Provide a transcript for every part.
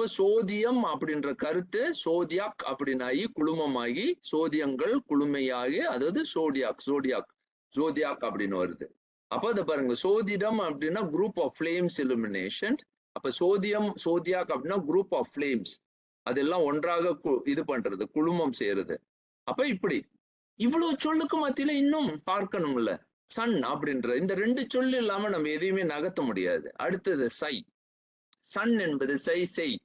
அப்ப சோதியம் அப்படின்ற கருத்து சோதியாக் அப்படின்னாகி குழுமமாகி சோதியங்கள் குழுமையாகி அதாவது ஜோடியாக் அப்படின்னு வருது. அப்ப அதை பாருங்க, சோதிடம் அப்படின்னா குரூப் ஆஃப் ஃபிளேம்ஸ் இலுமினேஷன். அப்ப சோதியாக் அப்படின்னா குரூப் ஆஃப் ஃபிளேம்ஸ், அதெல்லாம் ஒன்றாக இது பண்றது, குழுமம் செய்யறது. அப்ப இப்படி இவ்வளவு சொல்லுக்கு மத்தியில இன்னும் பார்க்கணும்ல சன் அப்படின்ற இந்த ரெண்டு சொல்லு இல்லாம நம்ம எதையுமே நகர்த்த முடியாது. அடுத்தது சன் என்பது செய்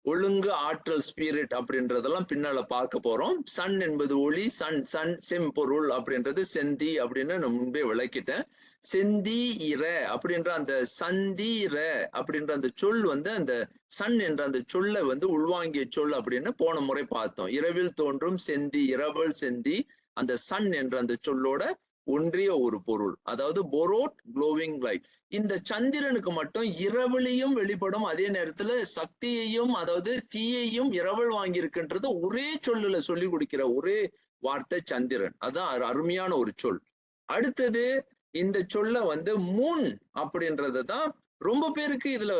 ஒழுங்கு, ஆற்றல், ஸ்பிரிட் அப்படின்றதெல்லாம் பின்னால பார்க்க போறோம். சன் என்பது ஒளி, சன் செம்பொருள் அப்படின்றது செந்தி அப்படின்னு நான் முன்பே விளக்கிட்டேன். செந்தி இர அப்படின்ற அந்த சந்தீர அப்படின்ற அந்த சொல் வந்து அந்த சன் என்ற அந்த சொல்லை வந்து உள்வாங்கிய சொல் அப்படின்னு போன முறை பார்த்தோம். இரவில் தோன்றும் செந்தி, இரவல் செந்தி, அந்த சன் என்ற அந்த சொல்லோட ஒன்றிய ஒரு பொருள், அதாவது பொரோட் க்ளோவிங் லைட். இந்த சந்திரனுக்கு மட்டும் இரவலையும் வெளிப்படும், அதே நேரத்துல சக்தியையும் அதாவது தீயையும் இரவல் வாங்கியிருக்குன்றது ஒரே சொல்லுல சொல்லி கொடுக்கிற ஒரே வார்த்தை சந்திரன். அதான் அருமையான ஒரு சொல். அடுத்தது இந்த சொல்ல வந்து மூன் அப்படின்றதுதான் ரொம்ப பேருக்கு இதுல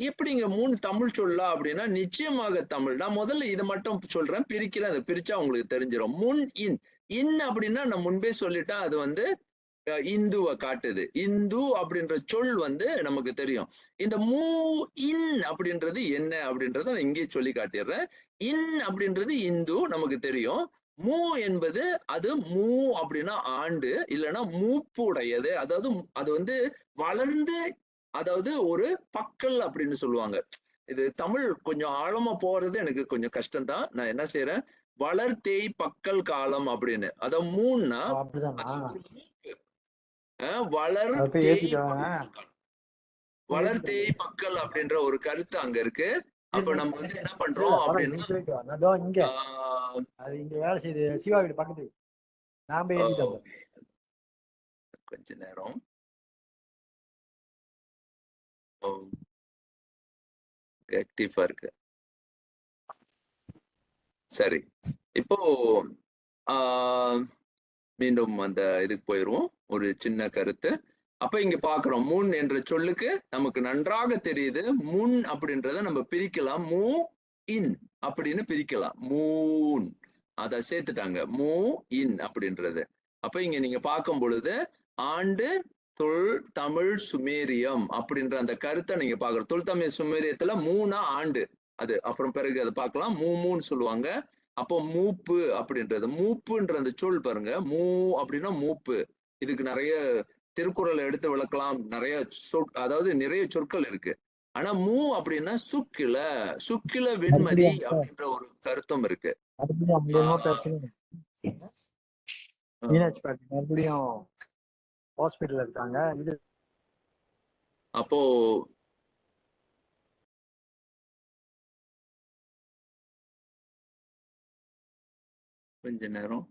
எப்படிங்க மூன் தமிழ் சொல்லா அப்படின்னா நிச்சயமாக தமிழ். நான் முதல்ல இதை மட்டும் சொல்றேன், பிரிக்கிறேன், அதை பிரிச்சா உங்களுக்கு தெரிஞ்சிடும். முன் இன் அப்படின்னா நான் முன்பே சொல்லிட்டேன், அது வந்து இந்துவை காட்டுது. இந்து அப்படின்ற சொல் வந்து நமக்கு தெரியும். இந்த மூ இன் அப்படின்றது என்ன அப்படின்றத நான் இங்கே சொல்லி காட்டிடுறேன். இன் அப்படின்றது இந்து நமக்கு தெரியும். மூ என்பது அது மூ அப்படின்னா ஆண்டு, இல்லைன்னா மூப்பு உடையது, அதாவது அது வந்து வளர்ந்து, அதாவது ஒரு பக்கல் அப்படின்னு சொல்லுவாங்க. இது தமிழ் கொஞ்சம் ஆழமா போறது எனக்கு கொஞ்சம் கஷ்டம்தான். நான் என்ன செய்யறேன், வளர்த்தேய் பக்கல் காலம் அப்படின்னு. அத மூணுன்னா வளர்த்தேய் பக்கல் அப்படின்ற ஒரு கருத்து அங்க இருக்கு. அப்ப நம்ம வந்து என்ன பண்றோம் அப்படின்னா கொஞ்ச நேரம் ஆக்டிவா இருக்கு. சரி, இப்போ மீண்டும் அந்த இதுக்கு போயிடுவோம். ஒரு சின்ன கருத்து. அப்ப இங்க பாக்குறோம், முன் என்ற சொல்லுக்கு நமக்கு நன்றாக தெரியுது. முன் அப்படின்றத நம்ம பிரிக்கலாம், மூ இன் அப்படின்னு பிரிக்கலாம். மூன் அத சேர்த்துட்டாங்க, மூ இன் அப்படின்றது. அப்ப இங்க நீங்க பார்க்கும் பொழுது ஆண்டு தொல் தமிழ் சுமேரியம் அப்படின்ற அந்த கருத்தை நீங்க பாக்குறோம். தொல் தமிழ் சுமேரியத்துல மூணா ஆண்டு அது, அப்புறம் பிறகு அதை பார்க்கலாம். மூன்னு சொல்லுவாங்க. அப்போ மூப்பு அப்படின்றது, மூப்புன்ற அந்த சொல் பாருங்க, மூ அப்படின்னா மூப்பு. இதுக்கு நிறைய திருக்குறள் எடுத்து விளக்கலாம், நிறைய அதாவது நிறைய சொற்கள் இருக்கு. ஆனா மூ அப்படின்னா சுக்கில வெண்மதி அப்படின்ற ஒரு கருத்தும் இருக்கு. அப்போ கொஞ்ச நேரம்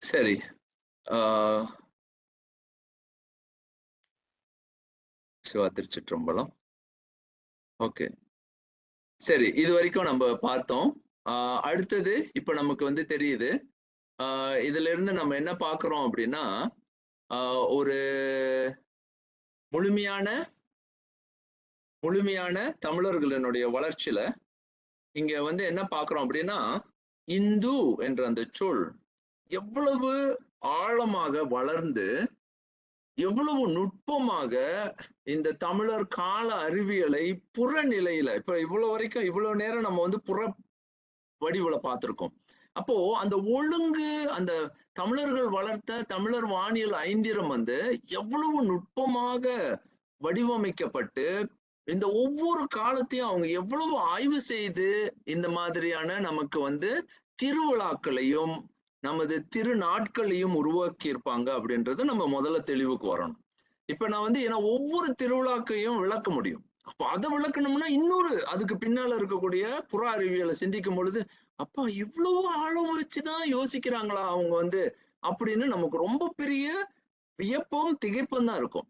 சரி. சிவா திருச்சிற்றம்பலம். ஓகே, சரி, இது வரைக்கும் நம்ம பார்த்தோம். அடுத்தது இப்ப நமக்கு வந்து தெரியுது. இதுல இருந்து நம்ம என்ன பார்க்கிறோம் அப்படின்னா, ஒரு முழுமையான தமிழர்களினுடைய வளர்ச்சியில இங்க வந்து என்ன பார்க்கிறோம் அப்படின்னா, இந்து என்ற அந்த சொல் எவ்வளவு ஆழமாக வளர்ந்து எவ்வளவு நுட்பமாக இந்த தமிழர் கால அறிவியலை புறநிலையில, இப்ப இவ்வளவு வரைக்கும் இவ்வளவு நேரம் நம்ம வந்து புற வடிவுல பார்த்திருக்கோம். அப்போ அந்த ஒழுங்கு, அந்த தமிழர்கள் வளர்த்த தமிழர் வானியல் ஐந்திரம் வந்து எவ்வளவு நுட்பமாக வடிவமைக்கப்பட்டு இந்த ஒவ்வொரு காலத்தையும் அவங்க எவ்வளவு ஆய்வு செய்து இந்த மாதிரியான நமக்கு வந்து திருவிழாக்களையும் நமது திருநாட்களையும் உருவாக்கி இருப்பாங்க அப்படின்றது நம்ம முதல்ல தெளிவுக்கு வரணும். இப்ப நான் வந்து ஏன்னா ஒவ்வொரு திருவிழாக்கையும் விளக்க முடியும். அப்ப அதை விளக்கணும்னா இன்னொரு அதுக்கு பின்னால இருக்கக்கூடிய புற அறிவியலை சிந்திக்கும் பொழுது, அப்பா இவ்வளவு ஆழம் வச்சுதான் யோசிக்கிறாங்களா அவங்க வந்து அப்படின்னு நமக்கு ரொம்ப பெரிய வியப்பும் திகைப்பும் தான் இருக்கும்.